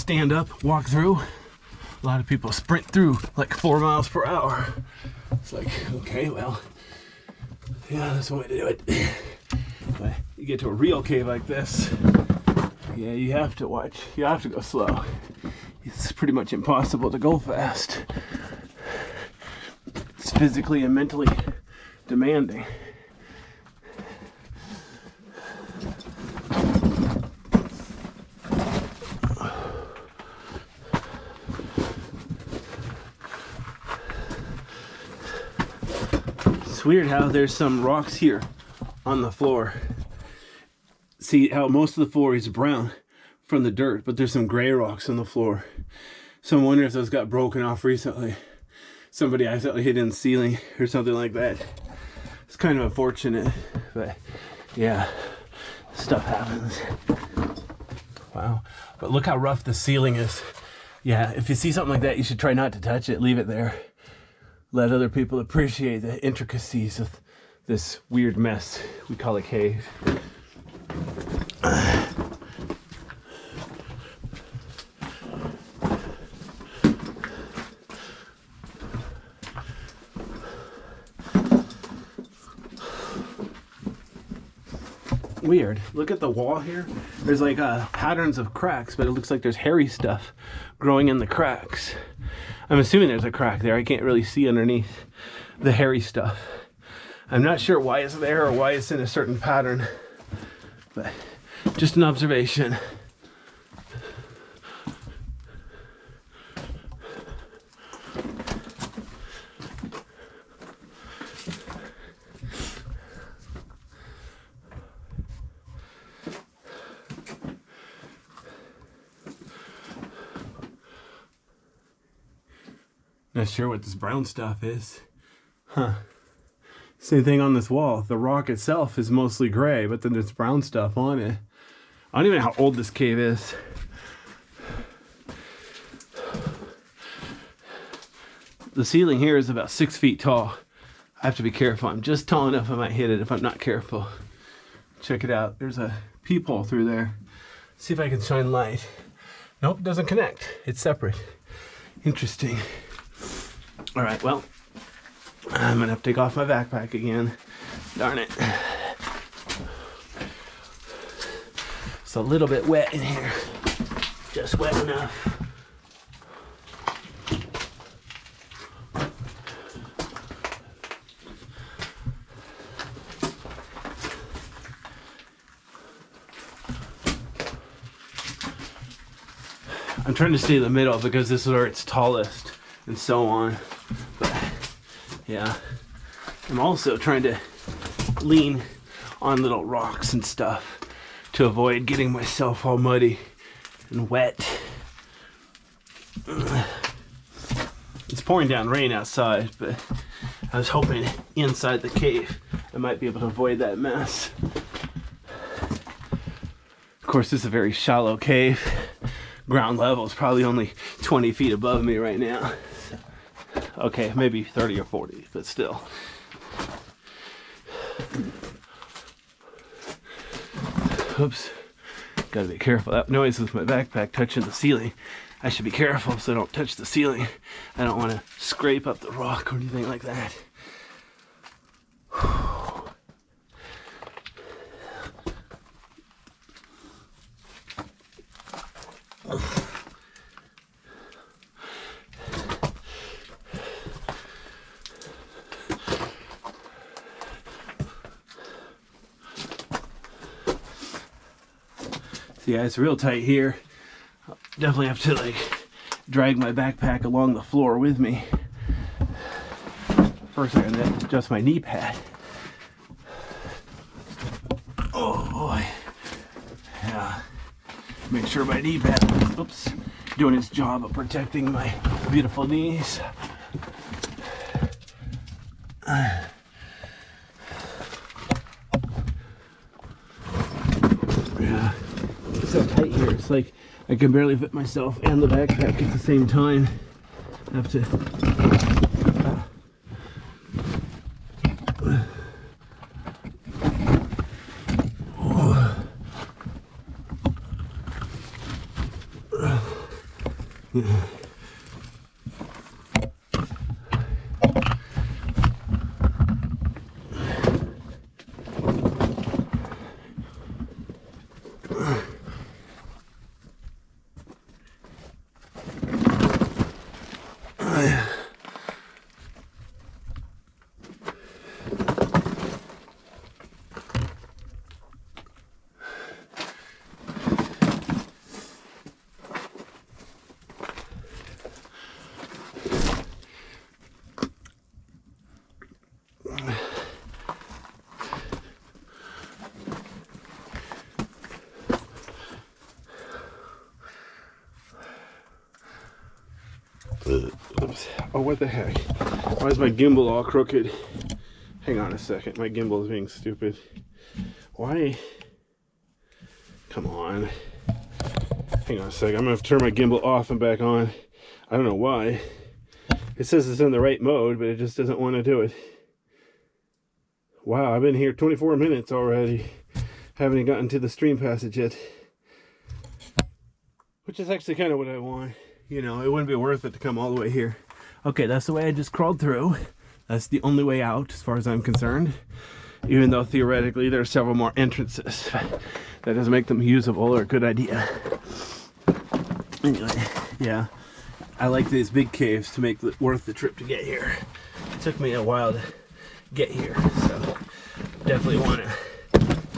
stand up, walk through. A lot of people sprint through like 4 miles per hour. It's like, okay, well, yeah, that's the way to do it. But you get to a real cave like this, yeah, you have to watch. You have to go slow. It's pretty much impossible to go fast. It's physically and mentally demanding. It's weird how there's some rocks here on the floor. See how most of the floor is brown from the dirt, but there's some gray rocks on the floor. So I'm wondering if those got broken off recently. Somebody accidentally hit in the ceiling or something like that. It's kind of unfortunate, but yeah, stuff happens. Wow, but look how rough the ceiling is. Yeah, if you see something like that, you should try not to touch it. Leave it there. Let other people appreciate the intricacies of this weird mess we call a cave. Weird. Look at the wall here. There's like patterns of cracks, but it looks like there's hairy stuff growing in the cracks. I'm assuming there's a crack there. I can't really see underneath the hairy stuff. I'm not sure why it's there or why it's in a certain pattern, but just an observation. Not sure what this brown stuff is. Huh. Same thing on this wall. The rock itself is mostly gray, but then there's brown stuff on it. I don't even know how old this cave is. The ceiling here is about 6 feet tall. I have to be careful. I'm just tall enough I might hit it if I'm not careful. Check it out. There's a peephole through there. See if I can shine light. Nope, it doesn't connect. It's separate. Interesting. All right, well, I'm gonna have to take off my backpack again. Darn it. It's a little bit wet in here. Just wet enough. I'm trying to stay in the middle because this is where it's tallest and so on. But yeah, I'm also trying to lean on little rocks and stuff to avoid getting myself all muddy and wet. It's pouring down rain outside, but I was hoping inside the cave I might be able to avoid that mess. Of course, this is a very shallow cave. Ground level is probably only 20 feet above me right now. So, okay, maybe 30 or 40, but still. Oops, gotta be careful. That noise with my backpack touching the ceiling. I should be careful so I don't touch the ceiling. I don't want to scrape up the rock or anything like that. See, yeah, it's real tight here. I'll definitely have to like drag my backpack along the floor with me. First, I'm gonna adjust my knee pad. Oh boy, yeah. Make sure my knee pad is, oops, doing its job of protecting my beautiful knees. Yeah, it's so tight here. It's like I can barely fit myself and the backpack at the same time. I have to. Oops. Oh, what the heck? Why is my gimbal all crooked? Hang on a second. My gimbal is being stupid. Why? Come on. Hang on a second. I'm going to have to turn my gimbal off and back on. I don't know why. It says it's in the right mode, but it just doesn't want to do it. Wow, I've been here 24 minutes already. Haven't even gotten to the stream passage yet. Which is actually kind of what I want. You know, it wouldn't be worth it to come all the way here. Okay, that's the way I just crawled through. That's the only way out as far as I'm concerned. Even though theoretically there are several more entrances. That doesn't make them usable or a good idea. Anyway, yeah. I like these big caves to make it worth the trip to get here. It took me a while to get here, so definitely want to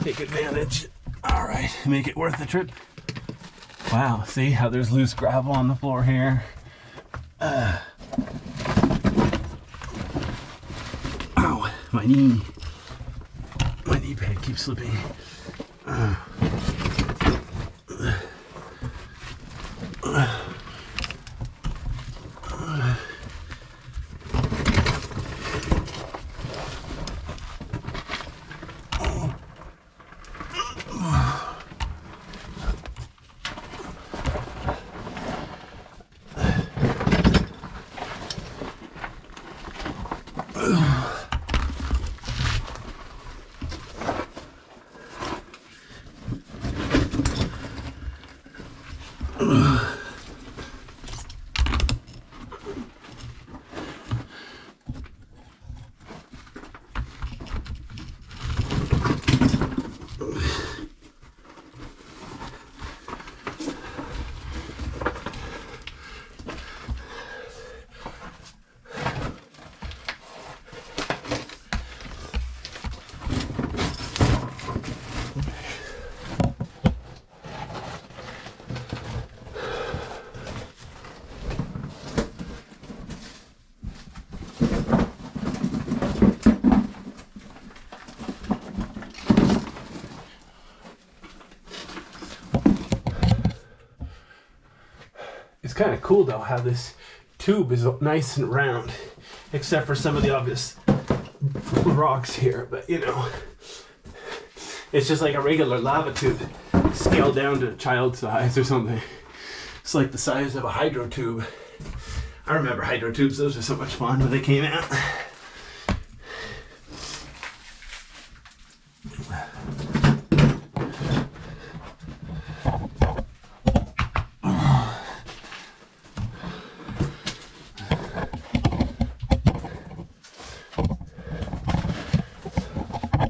take advantage. All right, make it worth the trip. Wow, see how there's loose gravel on the floor here? Ow, my knee. My knee pad keeps slipping. It's kind of cool though how this tube is nice and round, except for some of the obvious rocks here, but you know, it's just like a regular lava tube scaled down to child size or something. It's like the size of a hydro tube. I remember hydro tubes, those are so much fun when they came out.